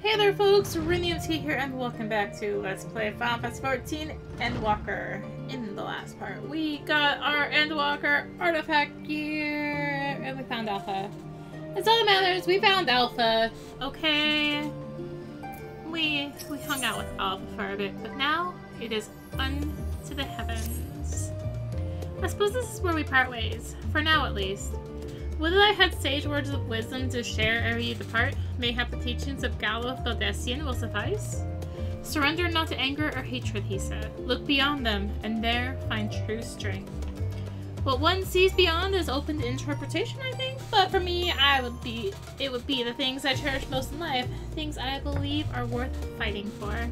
Hey there folks, rinimt here and welcome back to Let's Play Famfrit 14 Endwalker. In the last part, we got our Endwalker artifact gear and we found Alpha. That's all that matters, we found Alpha, okay? We hung out with Alpha for a bit, but now it is unto the heavens. I suppose this is where we part ways, for now at least. Would that I had sage words of wisdom to share ere you depart? Mayhap the teachings of Gallo Baldessian will suffice? Surrender not to anger or hatred, he said. Look beyond them, and there find true strength. What one sees beyond is open to interpretation, I think. But for me, it would be the things I cherish most in life. Things I believe are worth fighting for.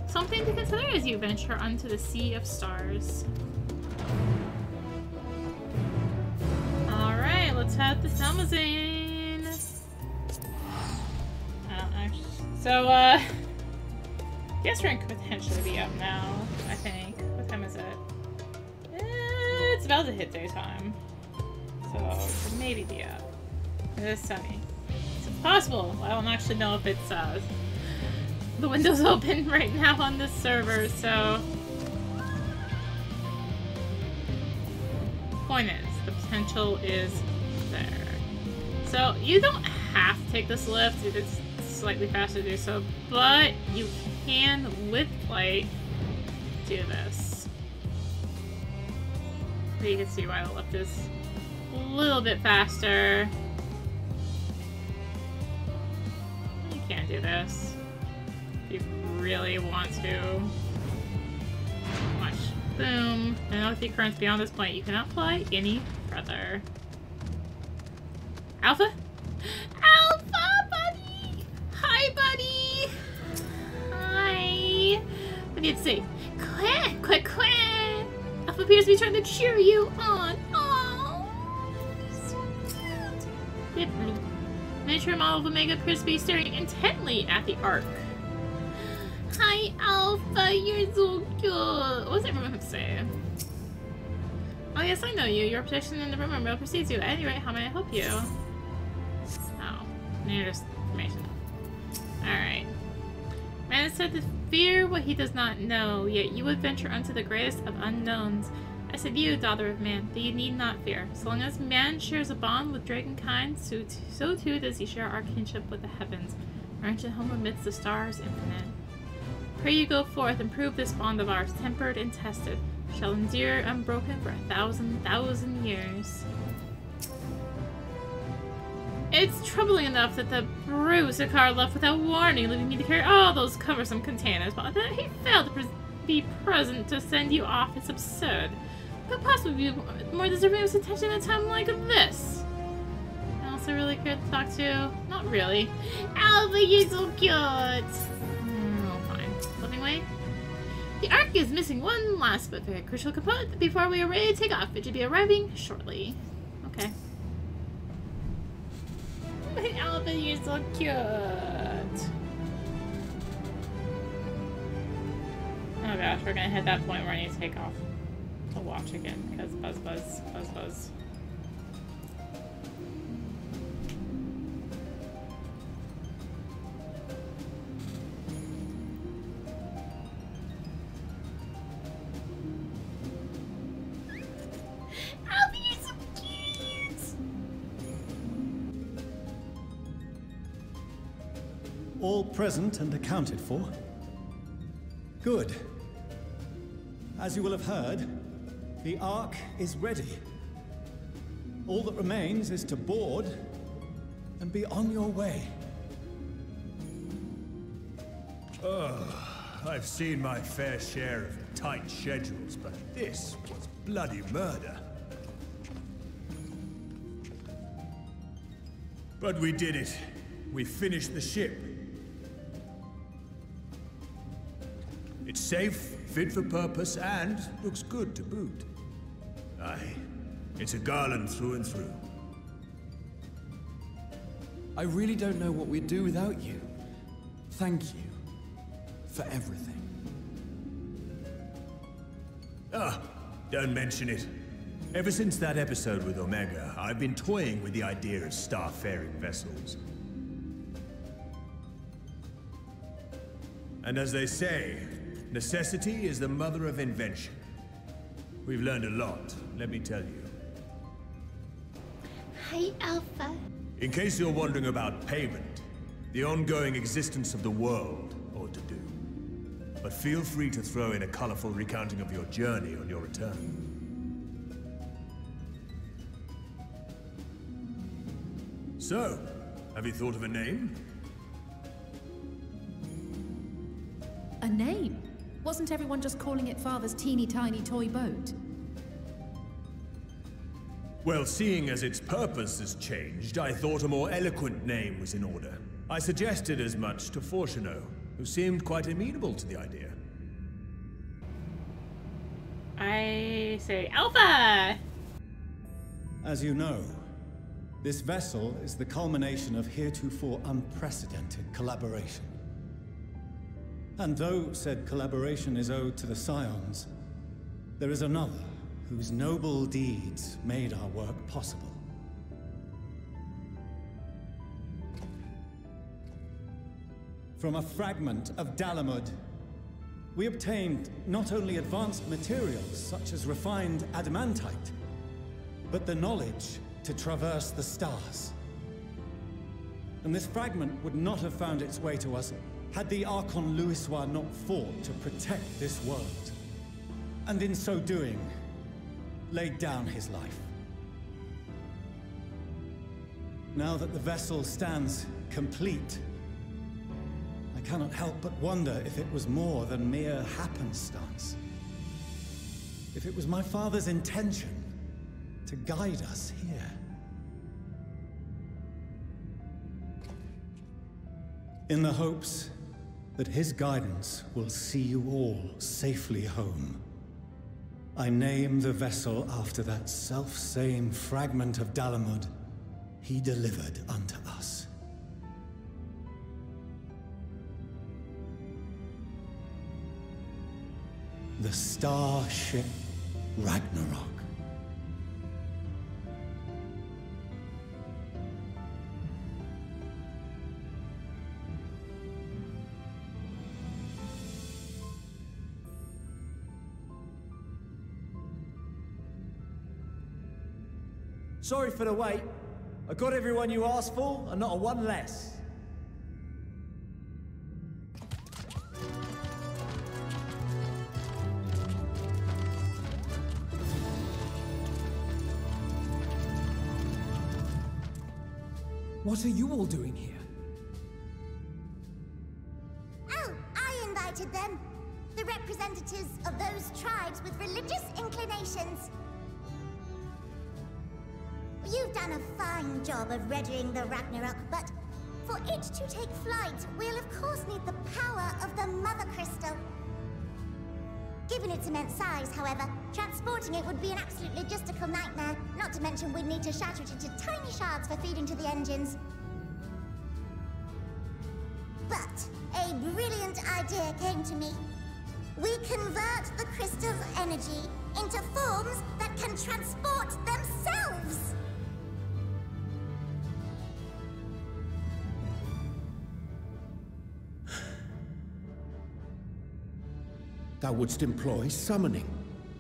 Something to consider as you venture onto the sea of stars. Alright, let's head to Amazon. So, guess rank could potentially be up now, I think. What time is it? It's about to hit daytime. So, it could maybe be up. It is sunny. It's possible. I don't actually know if it's, the window's open right now on this server, so... Point is, the potential is there. So, you don't have to take this lift if it's slightly faster to do so, but you can, with flight, do this. So you can see why the lift is a little bit faster. You can do this if you really want to. Watch. Boom. And with the currents beyond this point, you cannot fly any further. Alpha? Alpha, buddy! Hi, buddy! Hi! What do you say? Quack, quack, quack! Alpha appears to be trying to cheer you on. Oh, so cute. Miniature model of Omega appears to be staring intently at the Ark. Hi, Alpha, you're so cute. What does everyone have to say? Oh, yes, I know you. Your protection in the room rail precedes you. At any rate, how may I help you? Oh, just information. Alright. Man is said to fear what he does not know, yet you would venture unto the greatest of unknowns. I said you, daughter of man, that you need not fear. So long as man shares a bond with dragonkind, so too does he share our kinship with the heavens, our ancient home amidst the stars infinite. Pray you go forth and prove this bond of ours, tempered and tested, shall endure unbroken for 1,000,000 years. It's troubling enough that the Bruiser left without warning, leaving me to carry all those cumbersome containers, but that he failed to be present to send you off is absurd. But possibly be more deserving of his attention at a time like this. I also really care to talk to. Not really. Alpha, you're so cute! Oh, fine. Flipping away. The Ark is missing one last but very crucial component before we are ready to take off. It should be arriving shortly. Okay. Alpha, you're so cute. Oh gosh, we're gonna hit that point where I need to take off to watch again because buzz. Alpha, you're so cute. All present and accounted for? Good. As you will have heard, the Ark is ready. All that remains is to board and be on your way. I've seen my fair share of tight schedules, but this was bloody murder. But we did it. We finished the ship. It's safe, fit for purpose, and looks good to boot. Aye, it's a garland through and through. I really don't know what we'd do without you. Thank you for everything. Don't mention it. Ever since that episode with Omega, I've been toying with the idea of starfaring vessels. And as they say, necessity is the mother of invention. We've learned a lot, let me tell you. Hi, Alpha. In case you're wondering about payment, the ongoing existence of the world ought to do. But feel free to throw in a colorful recounting of your journey on your return. So, have you thought of a name? A name? Wasn't everyone just calling it Father's teeny tiny toy boat? Well, seeing as its purpose has changed, I thought a more eloquent name was in order. I suggested as much to Fortuno, who seemed quite amenable to the idea. I say Alpha! As you know, this vessel is the culmination of heretofore unprecedented collaboration. And though said collaboration is owed to the Scions, there is another whose noble deeds made our work possible. From a fragment of Dalamud, we obtained not only advanced materials such as refined adamantite, but the knowledge to traverse the stars. And this fragment would not have found its way to us had the Archon Louisois not fought to protect this world, and in so doing, laid down his life. Now that the vessel stands complete, I cannot help but wonder if it was more than mere happenstance. If it was my father's intention to guide us here. In the hopes that his guidance will see you all safely home, I name the vessel after that self-same fragment of Dalamud he delivered unto us. The starship Ragnarok. Sorry for the wait. I got everyone you asked for, and not a one less. What are you all doing here? Oh, I invited them. The representatives of those tribes with religious inclinations. You've done a fine job of readying the Ragnarok, but for it to take flight, we'll of course need the power of the Mother Crystal. Given its immense size, however, transporting it would be an absolute logistical nightmare, not to mention we'd need to shatter it into tiny shards for feeding to the engines. But a brilliant idea came to me. We convert the crystal's energy into forms that can transport themselves! Thou wouldst employ summoning,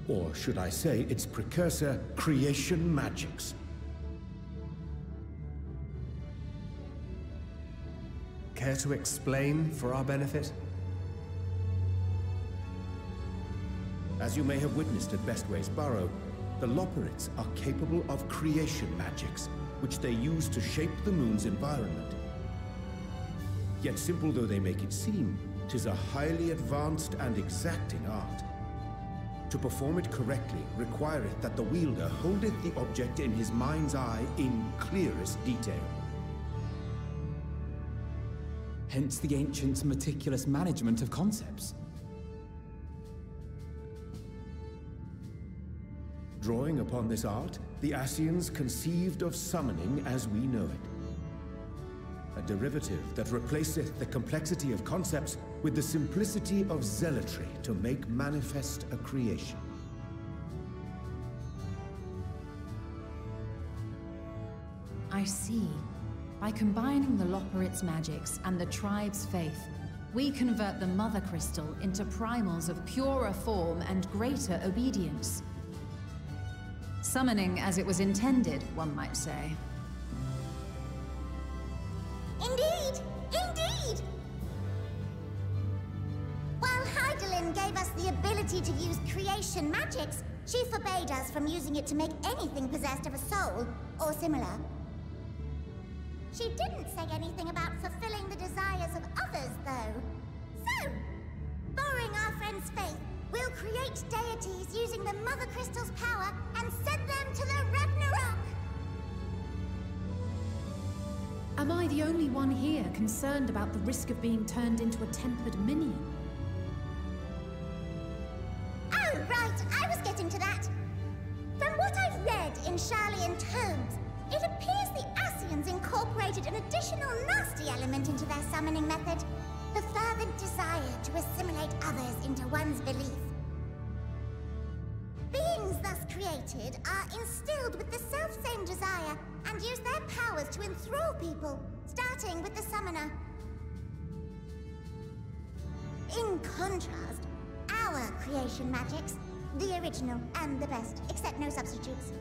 or should I say its precursor, creation magics. Care to explain for our benefit? As you may have witnessed at Bestway's Burrow, the Loporrits are capable of creation magics, which they use to shape the moon's environment. Yet simple though they make it seem, 'tis a highly advanced and exacting art. To perform it correctly requireth that the wielder holdeth the object in his mind's eye in clearest detail. Hence the ancients' meticulous management of concepts. Drawing upon this art, the Ascians conceived of summoning as we know it. A derivative that replaceth the complexity of concepts with the simplicity of zealotry to make manifest a creation. I see. By combining the Loporrits' magics and the tribe's faith, We convert the Mother Crystal into primals of purer form and greater obedience. Summoning as it was intended, one might say. Indeed! Indeed! While Heidelin gave us the ability to use creation magics, she forbade us from using it to make anything possessed of a soul, or similar. She didn't say anything about fulfilling the desires of others, though. So, borrowing our friend's faith, we'll create deities using the Mother Crystal's power and send them to the Ragnarok! Am I the only one here concerned about the risk of being turned into a tempered minion? Oh, right, I was getting to that. From what I've read in Sharlayan tomes, it appears the Ascians incorporated an additional nasty element into their summoning method. The fervent desire to assimilate others into one's belief. Beings thus created are instilled with the self-same desire and use their powers to enthrall people, starting with the summoner. In contrast, our creation magics, the original and the best, except no substitutes,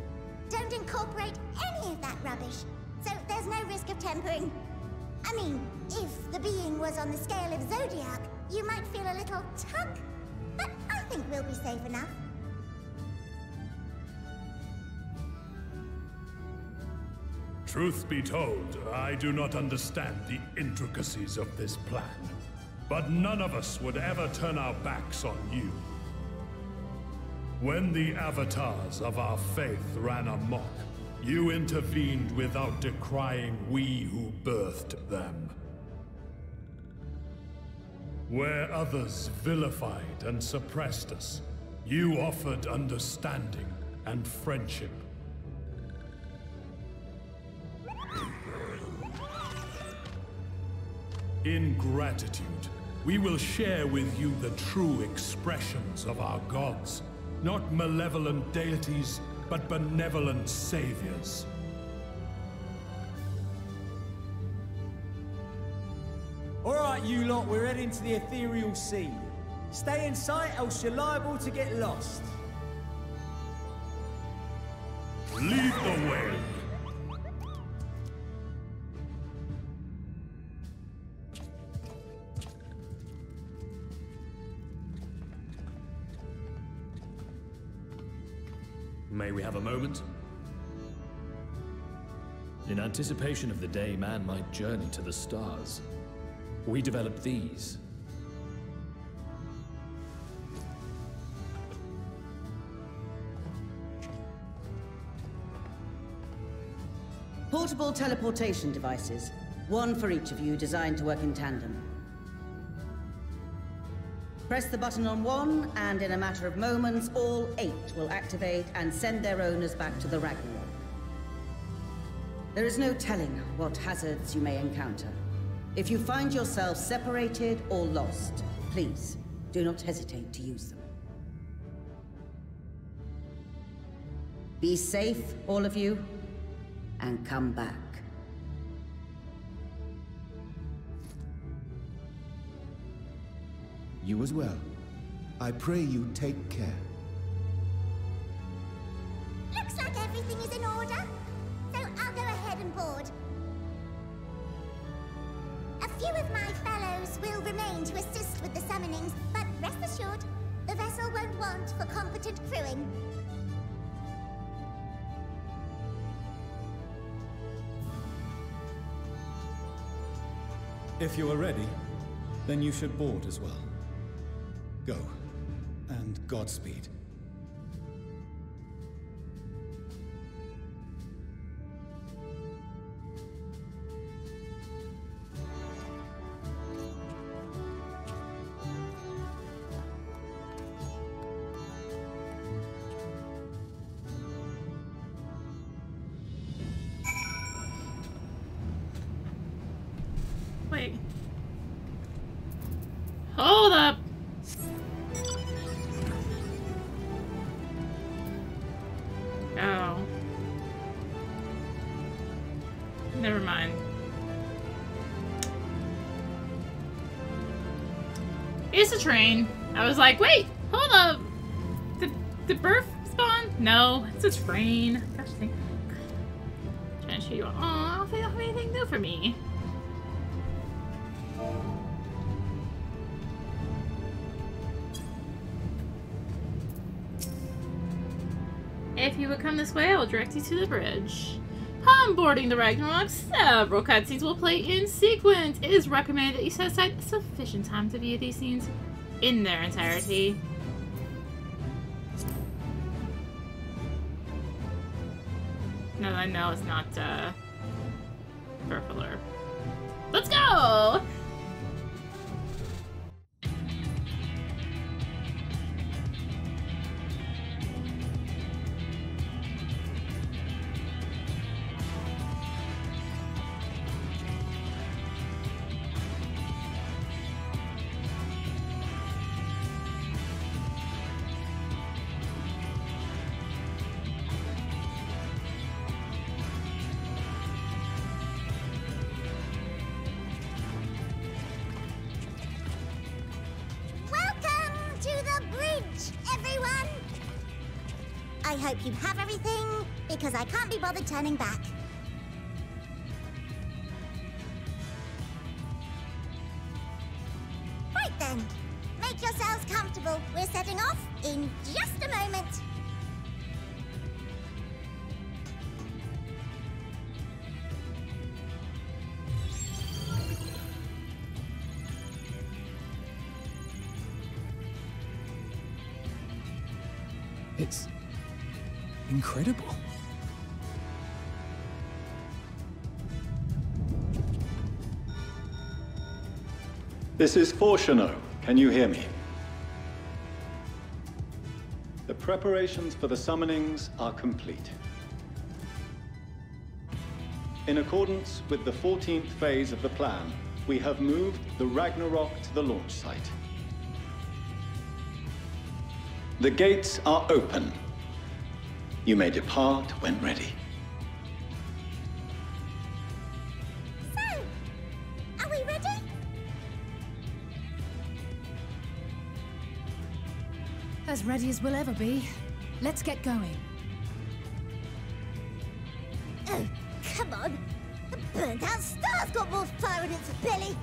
don't incorporate any of that rubbish, so there's no risk of tempering. I mean, if the being was on the scale of Zodiac, you might feel a little tug, but I think we'll be safe enough. Truth be told, I do not understand the intricacies of this plan. But none of us would ever turn our backs on you. When the avatars of our faith ran amok, you intervened without decrying we who birthed them. Where others vilified and suppressed us, you offered understanding and friendship. In gratitude, we will share with you the true expressions of our gods. Not malevolent deities, but benevolent saviors. Alright, you lot, we're heading to the ethereal sea. Stay in sight, else you're liable to get lost. Lead the way. May we have a moment? In anticipation of the day man might journey to the stars, we developed these. Portable teleportation devices, one for each of you, designed to work in tandem. Press the button on one, and in a matter of moments, all 8 will activate and send their owners back to the Ragnarok. There is no telling what hazards you may encounter. If you find yourself separated or lost, please do not hesitate to use them. Be safe, all of you, and come back. You as well. I pray you take care. Looks like everything is in order, so I'll go ahead and board. A few of my fellows will remain to assist with the summonings, but rest assured, the vessel won't want for competent crewing. If you are ready, then you should board as well. Go, and Godspeed. Wait. Hold up. Oh. Never mind. It's a train. I was like, wait, hold up. The birth spawn? No, it's a train. Gosh, trying to show you all. Aw, I don't think they have anything new for me. If you would come this way, I will direct you to the bridge. Upon boarding the Ragnarok, several cutscenes will play in sequence. It is recommended that you set aside sufficient time to view these scenes in their entirety. No, I know it's not, Referral. Let's go! I hope you have everything, because I can't be bothered turning back. Right then, make yourselves comfortable. We're setting off in just a moment. It's incredible. This is Fortuno. Can you hear me? The preparations for the summonings are complete. In accordance with the 14th phase of the plan, we have moved the Ragnarok to the launch site. The gates are open. You may depart when ready. So, are we ready? As ready as we'll ever be. Let's get going. Oh, come on. The burnt-out star's got more fire in its belly.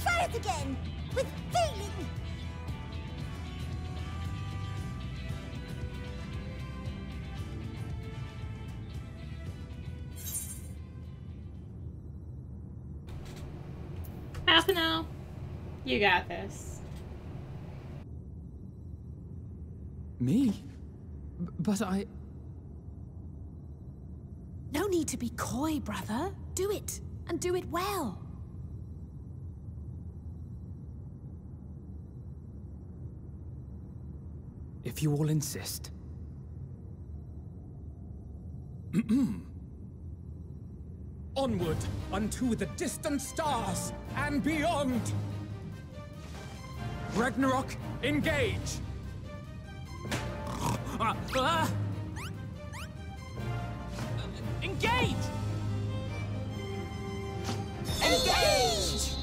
Try it again, with feeling. Alphino, you got this. Me? But I... No need to be coy, brother. Do it, and do it well. If you all insist. Onward unto the distant stars and beyond. Ragnarok, engage. Engage! Engage!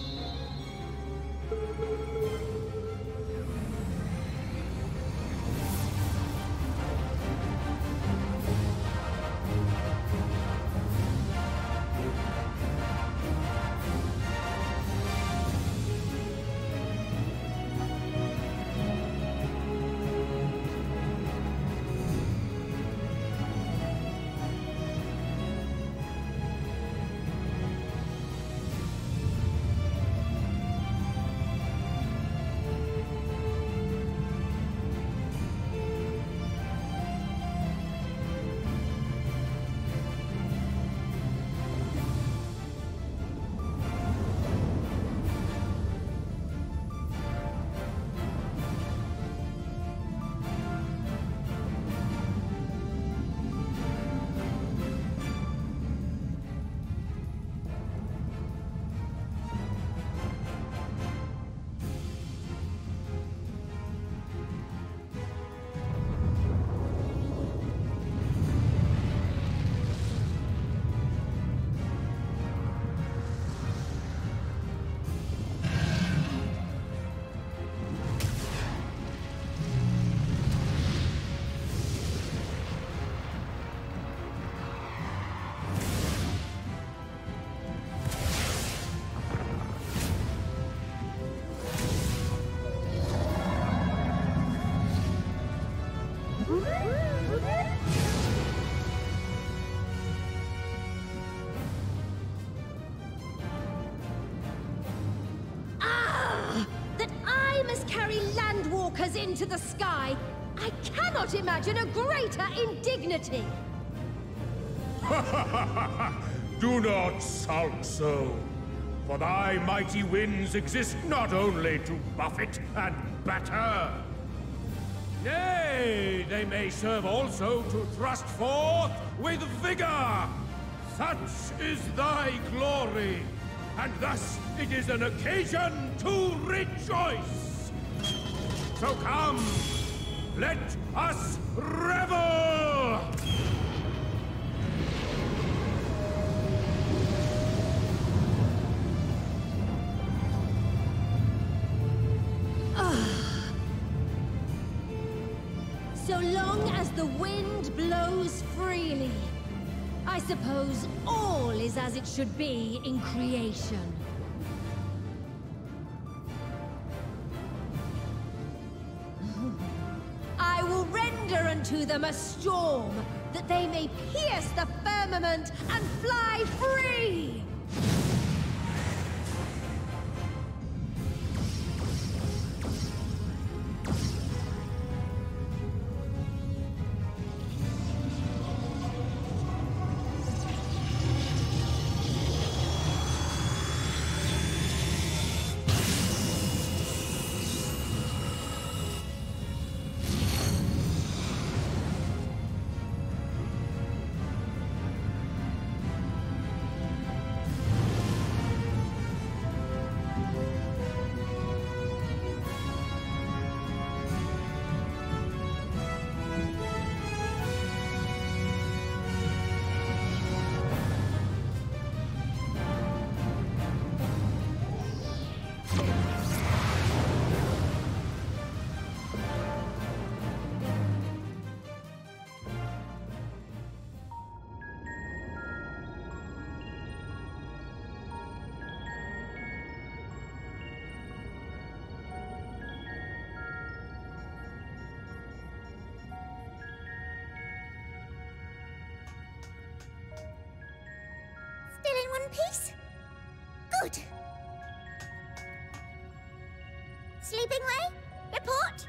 Endwalkers into the sky, I cannot imagine a greater indignity! Do not sulk so, for thy mighty winds exist not only to buffet and batter. Nay, they may serve also to thrust forth with vigor. Such is thy glory, and thus it is an occasion to rejoice. So come, let us revel! So long as the wind blows freely, I suppose all is as it should be in creation. I will render unto them a storm, that they may pierce the firmament and fly free! Still in one piece? Good. Sleeping way? Report?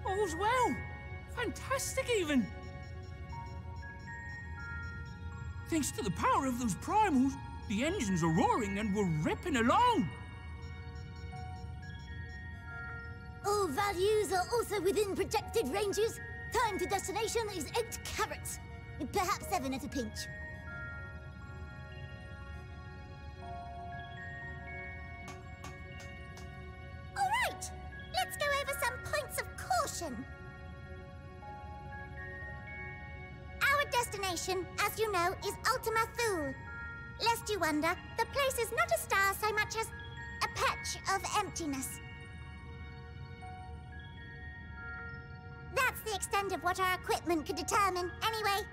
All's well. Fantastic, even. Thanks to the power of those primals, the engines are roaring and we're ripping along. All values are also within projected ranges. Time to destination is 8 carats. Perhaps 7 at a pinch. All right, let's go over some points of caution. Our destination, as you know, is Ultima Thule. Lest you wonder, the place is not a star so much as a patch of emptiness. That's the extent of what our equipment could determine, anyway.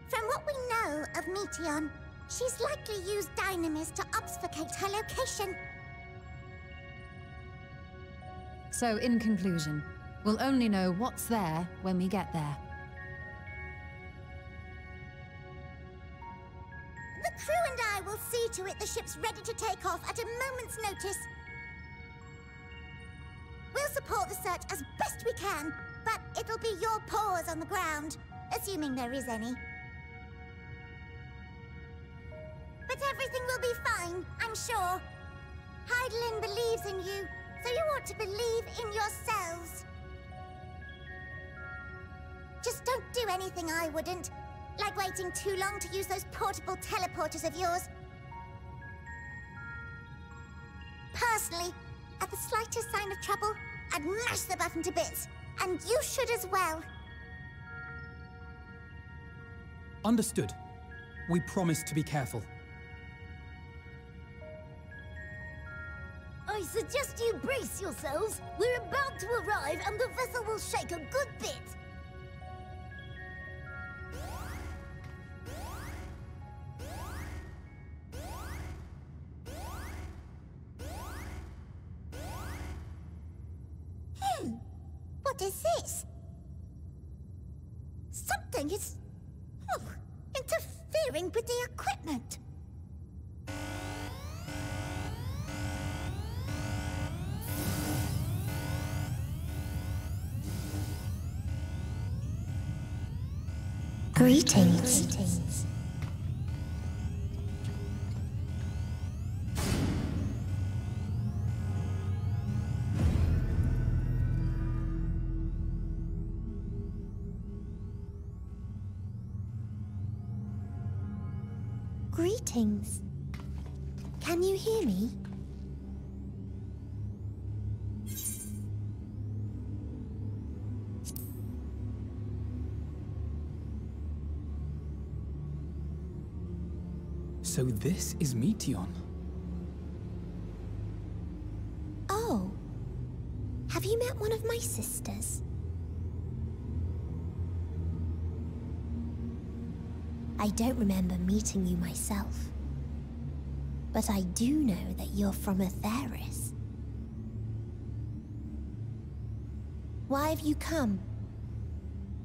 From what we know of Meteion, she's likely used dynamis to obfuscate her location. So, in conclusion, we'll only know what's there when we get there. The crew and I will see to it the ship's ready to take off at a moment's notice. We'll support the search as best we can, but it'll be your paws on the ground, assuming there is any. But everything will be fine, I'm sure. Hydaelyn believes in you, so you ought to believe in yourselves. Just don't do anything I wouldn't, like waiting too long to use those portable teleporters of yours. Personally, at the slightest sign of trouble, I'd mash the button to bits, and you should as well. Understood. We promise to be careful. I suggest you brace yourselves. We're about to arrive, and the vessel will shake a good bit. What is this? Something is interfering with the equipment. Greetings. Greetings. Can you hear me? So this is Meteion. Oh. Have you met one of my sisters? I don't remember meeting you myself. But I do know that you're from Etheirys. Why have you come?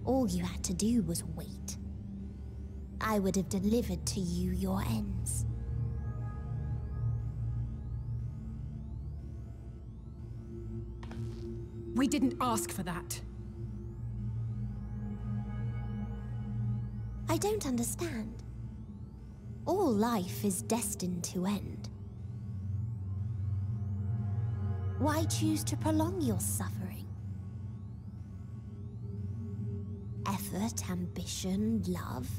All you had to do was wait. I would have delivered to you your ends. We didn't ask for that. I don't understand. All life is destined to end. Why choose to prolong your suffering? Effort, ambition, love,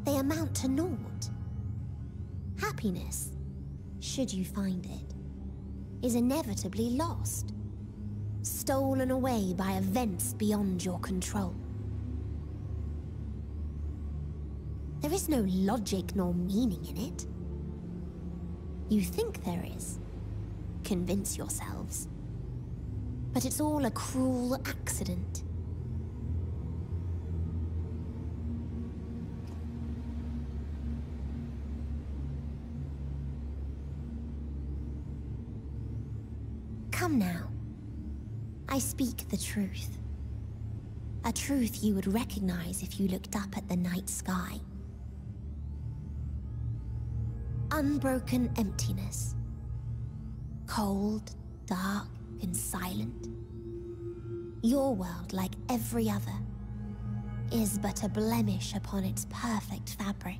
they amount to naught. Happiness, should you find it, is inevitably lost, stolen away by events beyond your control. There is no logic nor meaning in it. You think there is. Convince yourselves. But it's all a cruel accident. Come now. I speak the truth. A truth you would recognize if you looked up at the night sky. Unbroken emptiness. Cold, dark, and silent. Your world, like every other, is but a blemish upon its perfect fabric.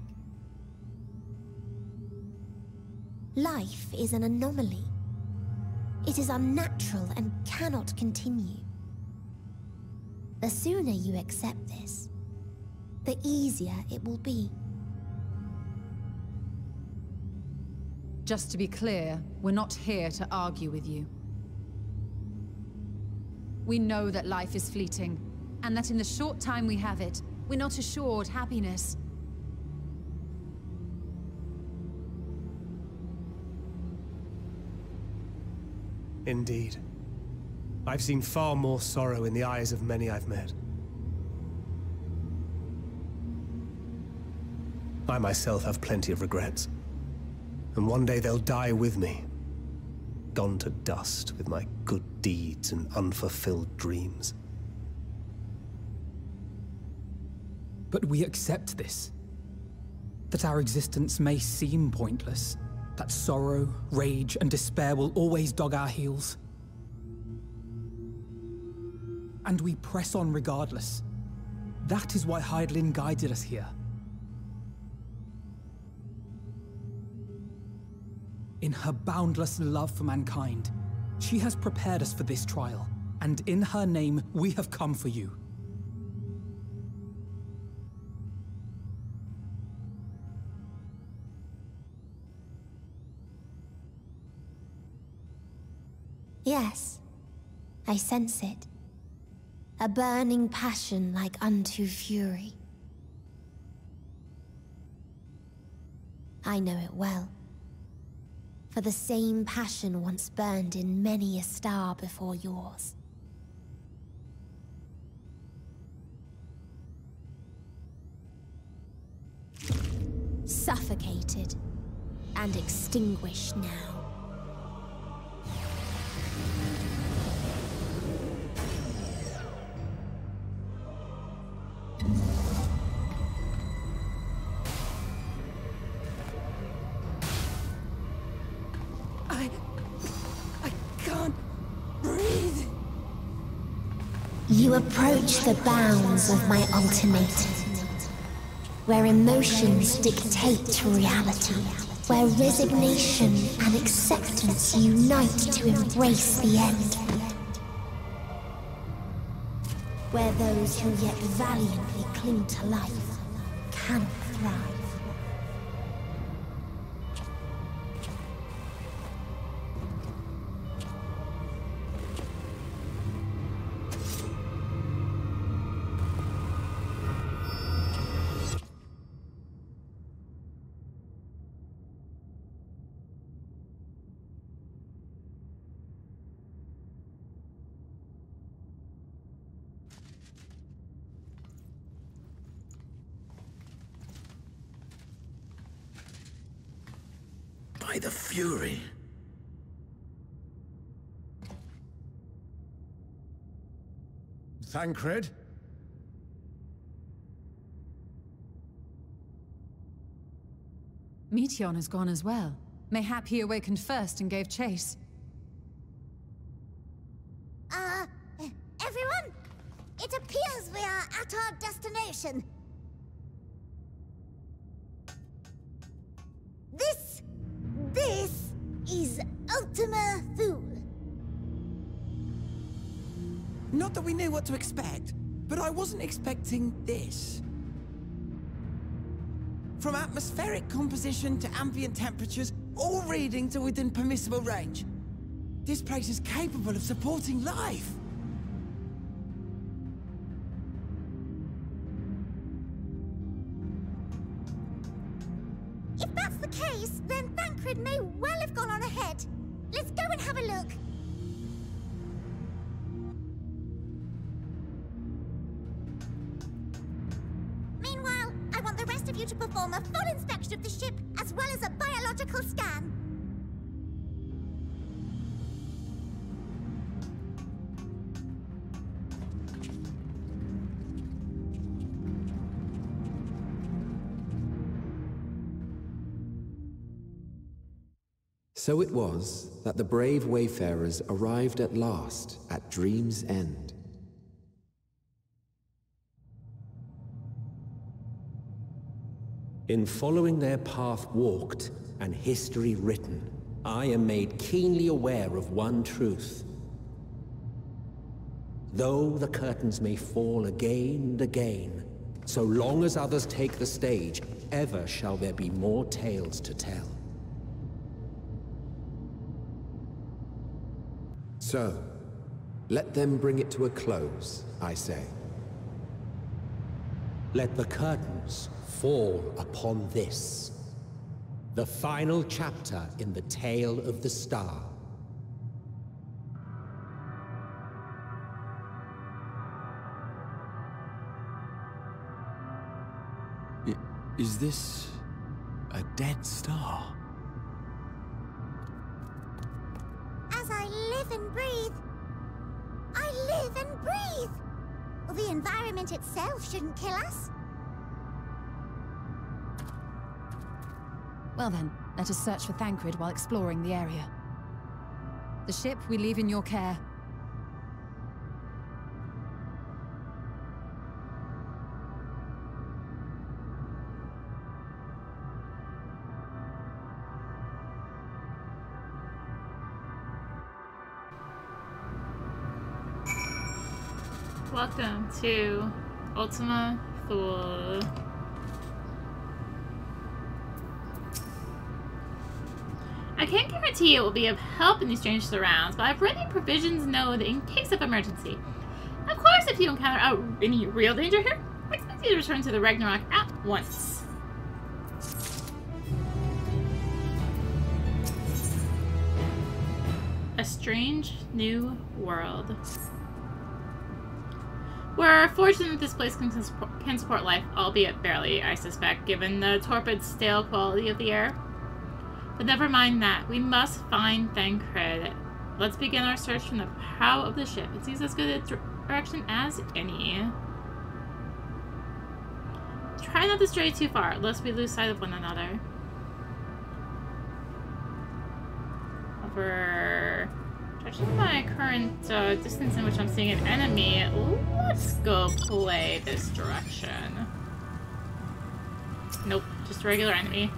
Life is an anomaly. It is unnatural and cannot continue. The sooner you accept this, the easier it will be. Just to be clear, we're not here to argue with you. We know that life is fleeting, and that in the short time we have it, we're not assured happiness. Indeed. I've seen far more sorrow in the eyes of many I've met. I myself have plenty of regrets. And one day they'll die with me, gone to dust with my good deeds and unfulfilled dreams. But we accept this. That our existence may seem pointless. That sorrow, rage, and despair will always dog our heels. And we press on regardless. That is why Hydaelyn guided us here. In her boundless love for mankind, she has prepared us for this trial, and in her name, we have come for you. Yes, I sense it. A burning passion like unto fury. I know it well. For the same passion once burned in many a star before yours. Suffocated and extinguished now. You approach the bounds of my ultimatum. where emotions dictate reality, where resignation and acceptance unite to embrace the end, where those who yet valiantly cling to life can thrive. By the Fury. Thancred? Meteon has gone as well. Mayhap he awakened first and gave chase. Everyone? It appears we are at our destination. This is Ultima Thule. Not that we knew what to expect, but I wasn't expecting this. From atmospheric composition to ambient temperatures, all reading to within permissible range. This place is capable of supporting life. If that's the case, then Thancred may well have gone on ahead. Let's go and have a look. Meanwhile, I want the rest of you to perform a full inspection of the ship, as well as a biological scan. So it was that the brave wayfarers arrived at last at Dream's End. In following their path walked and history written, I am made keenly aware of one truth. Though the curtains may fall again and again, so long as others take the stage, ever shall there be more tales to tell. So, let them bring it to a close, I say. Let the curtains fall upon this, the final chapter in the tale of the star. Is this a dead star? As I live and breathe, I live and breathe. Well, the environment itself shouldn't kill us. Well then, let us search for Thancred while exploring the area. The ship we leave in your care. Welcome to Ultima Thule. I can't guarantee it will be of help in these strange surrounds, but I've ready provisions node in case of emergency. Of course, if you encounter any real danger here, I expect you to return to the Ragnarok at once. A strange new world. We're fortunate this place can support life, albeit barely, I suspect, given the torpid, stale quality of the air. But never mind that. We must find Thancred. Let's begin our search from the prow of the ship. It seems as good a direction as any. Try not to stray too far, lest we lose sight of one another. Over... Judging my current distance in which I'm seeing an enemy, let's go play this direction. Nope, just a regular enemy.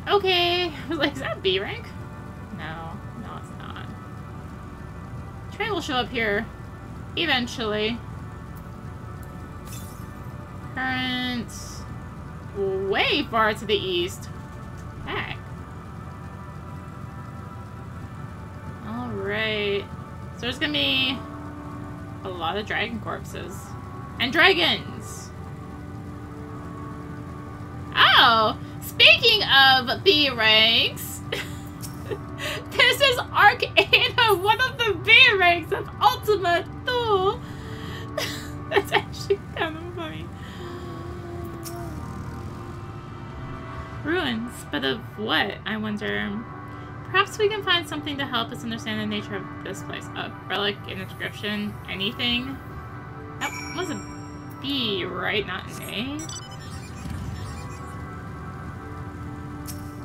Okay, I was like, is that B rank? No, it's not. Train will show up here eventually. Current way far to the east. Heck. Alright. So there's gonna be a lot of dragon corpses. And dragons! Oh! Speaking of B ranks, this is Arcana, one of the B ranks of Ultima Thule. That's actually kind of funny. Ruins, but of what, I wonder? Perhaps we can find something to help us understand the nature of this place. A relic, an inscription, anything? That was a B, right? Not an A?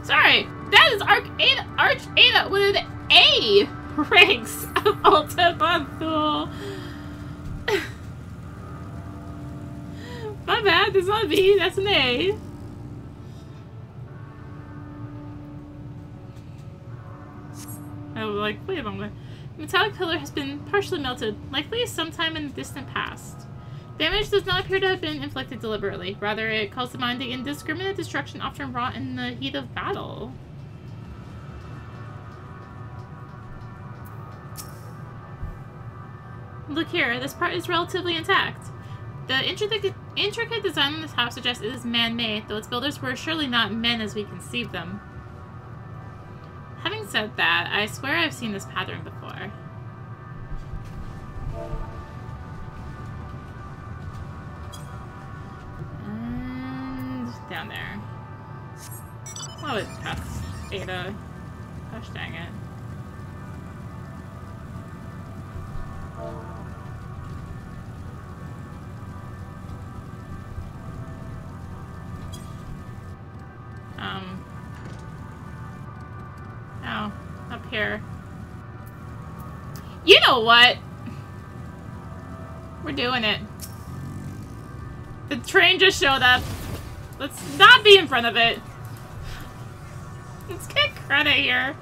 Sorry, that is Arcana, one of the A ranks of Ultima Thule. My bad, that's not a B, that's an A. I was like, wait a moment. The metallic pillar has been partially melted, likely sometime in the distant past. Damage does not appear to have been inflicted deliberately. Rather, it calls to mind the indiscriminate destruction often wrought in the heat of battle. Look here, this part is relatively intact. The intricate design on this house suggests it is man-made, though its builders were surely not men as we conceive them. Having said that, I swear I've seen this pattern before. And down there. Oh, it's past Ada. Gosh dang it. Oh, up here. You know what? We're doing it. The train just showed up. Let's not be in front of it. Let's get credit here.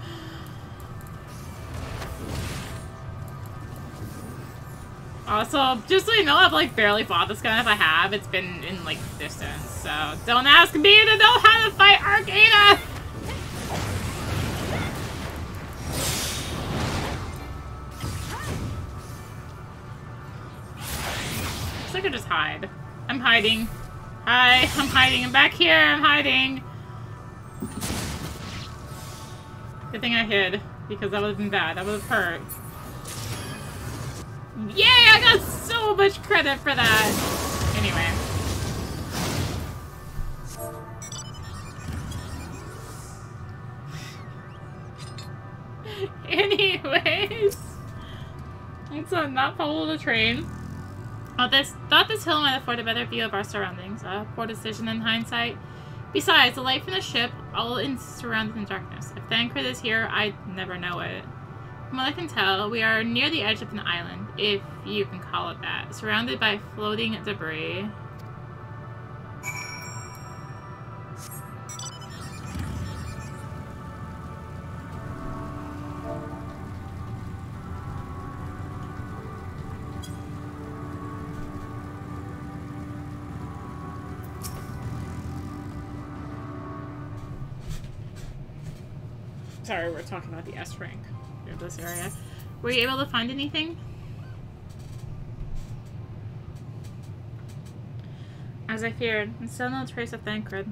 Also, just so you know, I've like barely fought this gun. If I have, it's been in like distance. So don't ask me to know how to fight Arcana. I could just hide. I'm hiding. Hi, I'm hiding. I'm back here. I'm hiding. Good thing I hid, because that would have been bad. That would have hurt. Yay! I got so much credit for that. Anyways. Let's not follow the train. Thought this hill might afford a better view of our surroundings. A poor decision in hindsight. Besides, the light from the ship, all surrounded in darkness. If Thancred is here, I'd never know it. From what I can tell, we are near the edge of an island, if you can call it that, surrounded by floating debris. Sorry, we're talking about the S rank of this area. Were you able to find anything? As I feared, and still no trace of Thancred.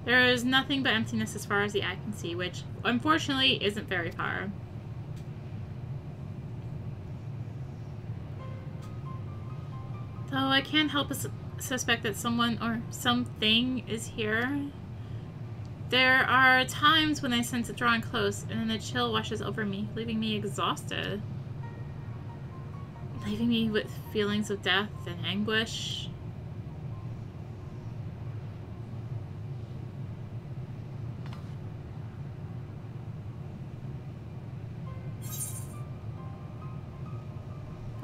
There is nothing but emptiness as far as the eye can see, which, unfortunately, isn't very far. Though I can't help but suspect that someone or something is here. There are times when I sense it drawing close, and then a chill washes over me, leaving me exhausted. Leaving me with feelings of death and anguish.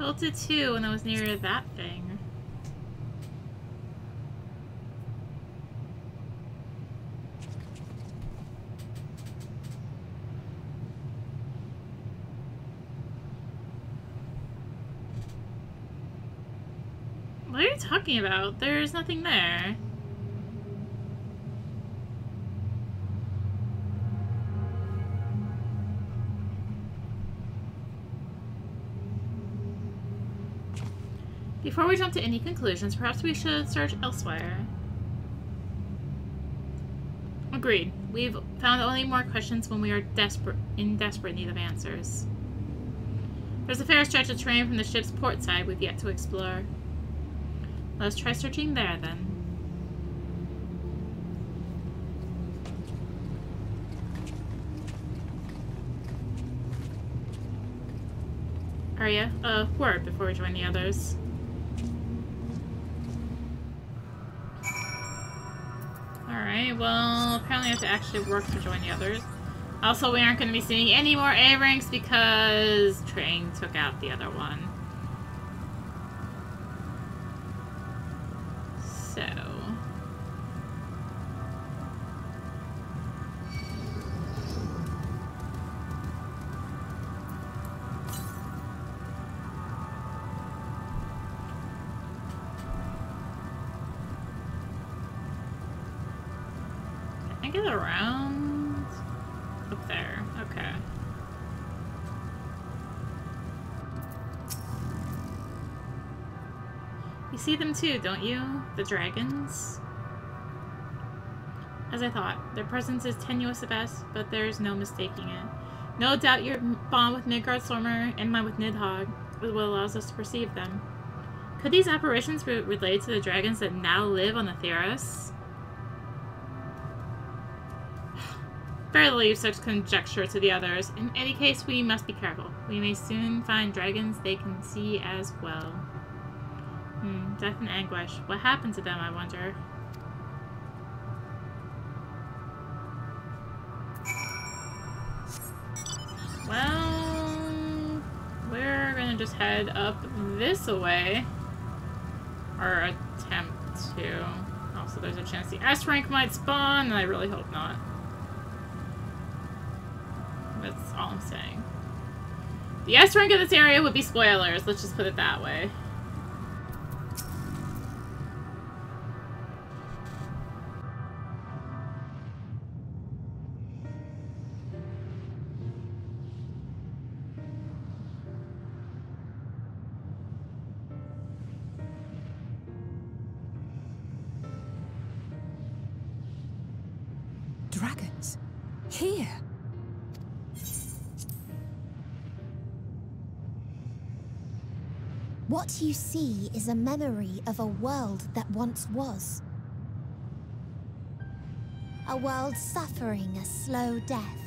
Tilted too when I was near that thing. What are you talking about? There's nothing there. Before we jump to any conclusions, perhaps we should search elsewhere. Agreed. We've found only more questions when we are in desperate need of answers. There's a fair stretch of terrain from the ship's port side we've yet to explore. Let's try searching there, then. Arya, a word before we join the others. Alright, well, apparently I have to actually work to join the others. Also, we aren't going to be seeing any more A-ranks because Train took out the other one. So... Can I get around? Up there, okay. You see them too, don't you? The dragons? As I thought, their presence is tenuous at best, but there's no mistaking it. No doubt your bond with Midgard Stormer and mine with Nidhogg is what allows us to perceive them. Could these apparitions be related to the dragons that now live on Etheirys? Better leave such conjecture to the others. In any case, we must be careful. We may soon find dragons they can see as well. Death and anguish. What happened to them, I wonder? Well, we're gonna just head up this way. Or attempt to. Also, there's a chance the S rank might spawn, and I really hope not. That's all I'm saying. The S rank of this area would be spoilers, let's just put it that way. Dragons? Here? What you see is a memory of a world that once was. A world suffering a slow death,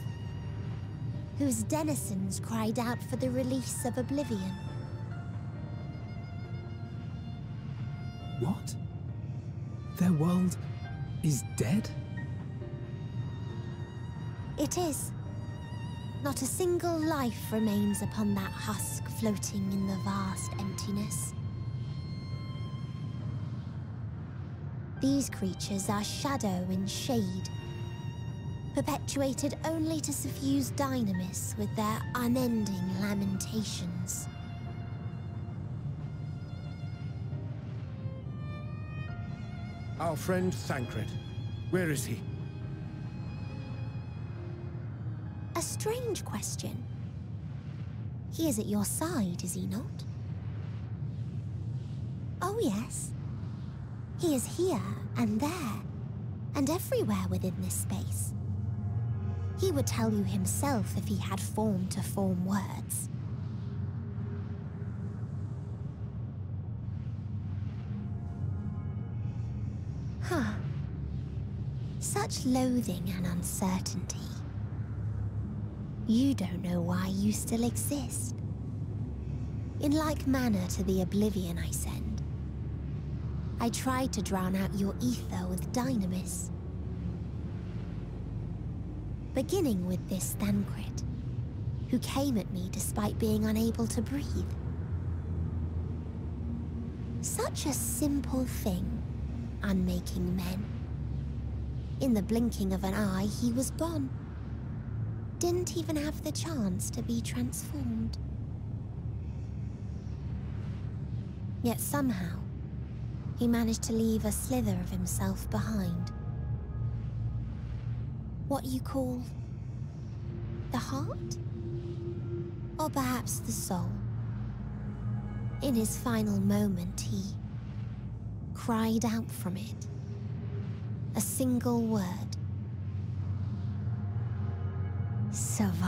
whose denizens cried out for the release of oblivion. What? Their world is dead? It is. Not a single life remains upon that husk floating in the vast emptiness. These creatures are shadow and shade, perpetuated only to suffuse dynamis with their unending lamentations. Our friend Thancred, where is he? A strange question. He is at your side, is he not? Oh yes. He is here, and there, and everywhere within this space. He would tell you himself if he had form to form words. Huh. Such loathing and uncertainty. You don't know why you still exist. In like manner to the oblivion I send, I tried to drown out your ether with dynamis. Beginning with this Thancred, who came at me despite being unable to breathe. Such a simple thing, unmaking men. In the blinking of an eye, he was gone. Didn't even have the chance to be transformed. Yet somehow, he managed to leave a slither of himself behind. What you call the heart? Or perhaps the soul. In his final moment, he cried out from it. A single word. Survive.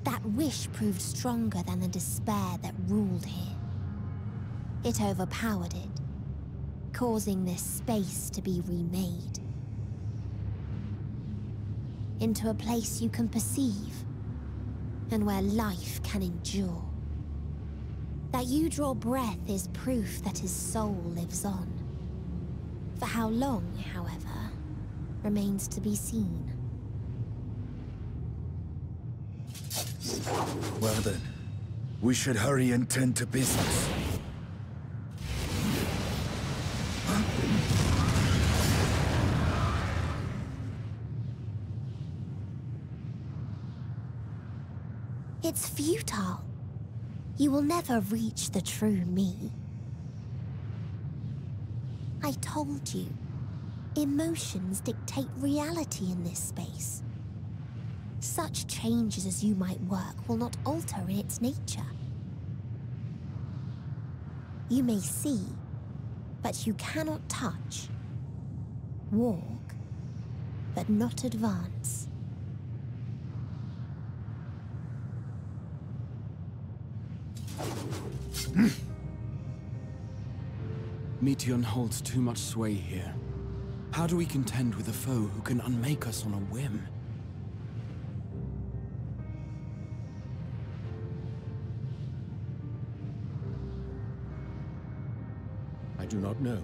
That wish proved stronger than the despair that ruled here. It overpowered it, causing this space to be remade. Into a place you can perceive, and where life can endure. That you draw breath is proof that his soul lives on. For how long, however, remains to be seen. Well then, we should hurry and tend to business. It's futile. You will never reach the true me. I told you, emotions dictate reality in this space. Such changes as you might work will not alter its nature. You may see, but you cannot touch. Walk, but not advance. Meteion holds too much sway here. How do we contend with a foe who can unmake us on a whim? I do not know.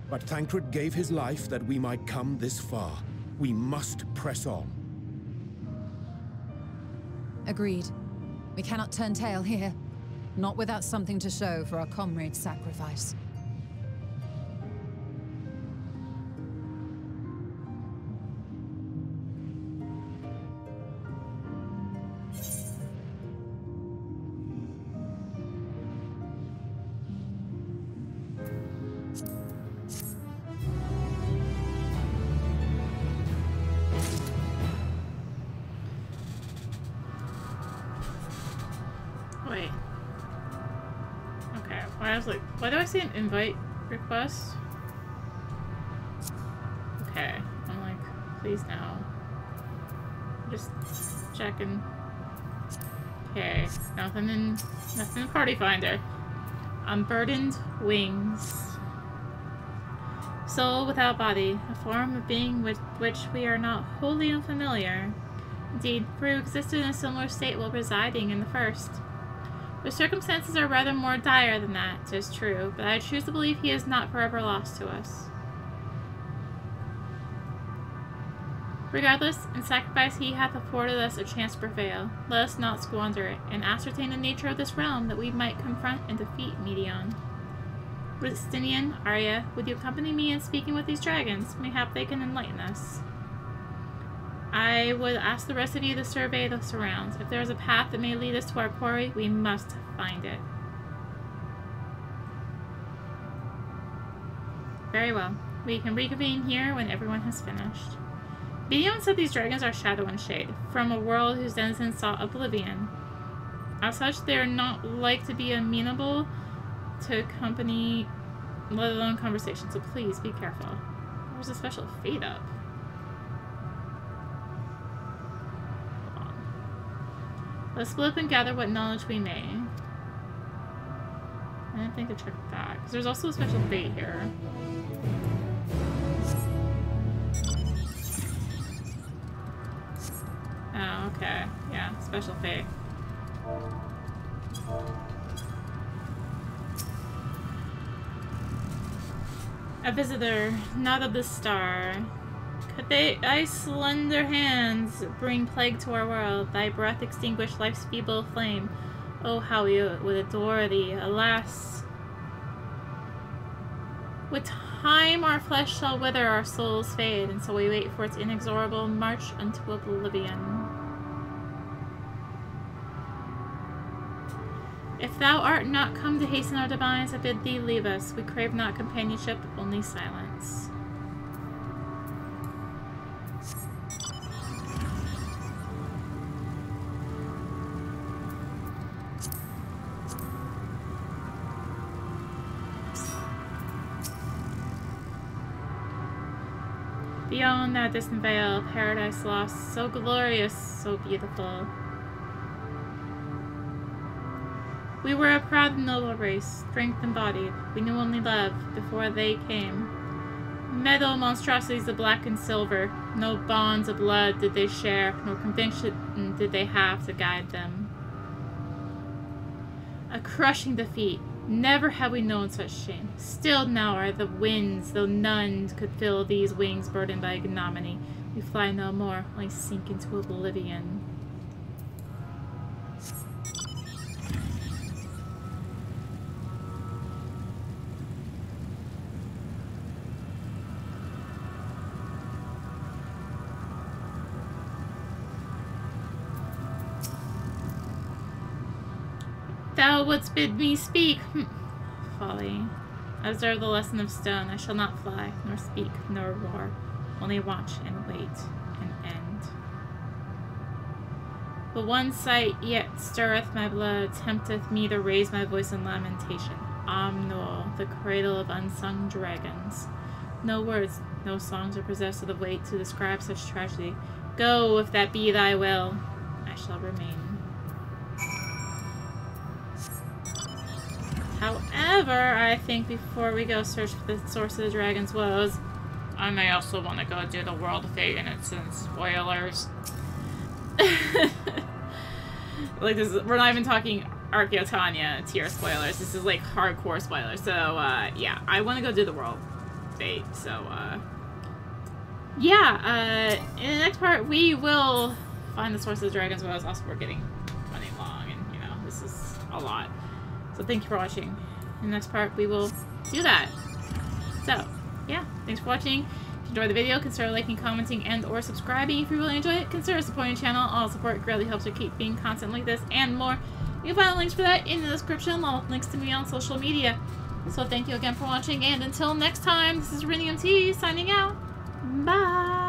But Thancred gave his life that we might come this far. We must press on. Agreed. We cannot turn tail here. Not without something to show for our comrade's sacrifice. Wait. Okay, I was like, why do I see an invite request? Okay, I'm like, please no. Just checking. Okay, nothing in Party Finder. Unburdened wings. Soul without body, a form of being with which we are not wholly unfamiliar. Indeed, Brew existed in a similar state while residing in the first. The circumstances are rather more dire than that, 'tis true, but I choose to believe he is not forever lost to us. Regardless, in sacrifice he hath afforded us a chance to prevail. Let us not squander it, and ascertain the nature of this realm that we might confront and defeat Meteion. Ristinian, Arya, would you accompany me in speaking with these dragons? Mayhap they can enlighten us. I would ask the rest of you to survey the surrounds. If there is a path that may lead us to our quarry, we must find it. Very well. We can reconvene here when everyone has finished. Meteion said these dragons are shadow and shade, from a world whose denizens sought oblivion. As such, they are not like to be amenable to company, let alone conversation, so please be careful. There's a special fade up. Hold on. Let's split up and gather what knowledge we may. I didn't think to check that, because there's also a special fate here. Oh, okay. Yeah, special fate. A visitor, not of the star. Could thy slender hands bring plague to our world, thy breath extinguish life's feeble flame, Oh, how we would adore thee. Alas. With time our flesh shall wither, our souls fade, and so we wait for its inexorable march unto oblivion. If thou art not come to hasten our demise, I bid thee leave us. We crave not companionship, only silence. Beyond that distant veil, paradise lost, so glorious, so beautiful. We were a proud and noble race, strength embodied. We knew only love before they came. Metal monstrosities of black and silver. No bonds of blood did they share, nor conviction did they have to guide them. A crushing defeat. Never have we known such shame. Stilled now are the winds, though none could fill these wings burdened by ignominy. We fly no more, only sink into oblivion. Thou wouldst bid me speak. Folly. I observe the lesson of stone. I shall not fly, nor speak, nor roar. Only watch and wait and end. But one sight yet stirreth my blood, tempteth me to raise my voice in lamentation. Amnul, the cradle of unsung dragons. No words, no songs are possessed of the weight to describe such tragedy. Go, if that be thy will. I shall remain. However, I think before we go search for the source of the dragon's woes, I may also want to go do the World of Fate and its spoilers. Like this, we're not even talking Archaeotania tier spoilers. This is like hardcore spoilers. So yeah, I want to go do the World of Fate. So yeah, in the next part we will find the source of the dragon's woes. Also, we're getting running long, and you know this is a lot. So thank you for watching. In the next part, we will do that. So, yeah, thanks for watching. If you enjoyed the video, consider liking, commenting, and or subscribing. If you really enjoyed it, consider supporting the channel. All support greatly helps to keep being content like this and more. You can find the links for that in the description, along with links to me on social media. So thank you again for watching, and until next time, this is rinimt signing out. Bye!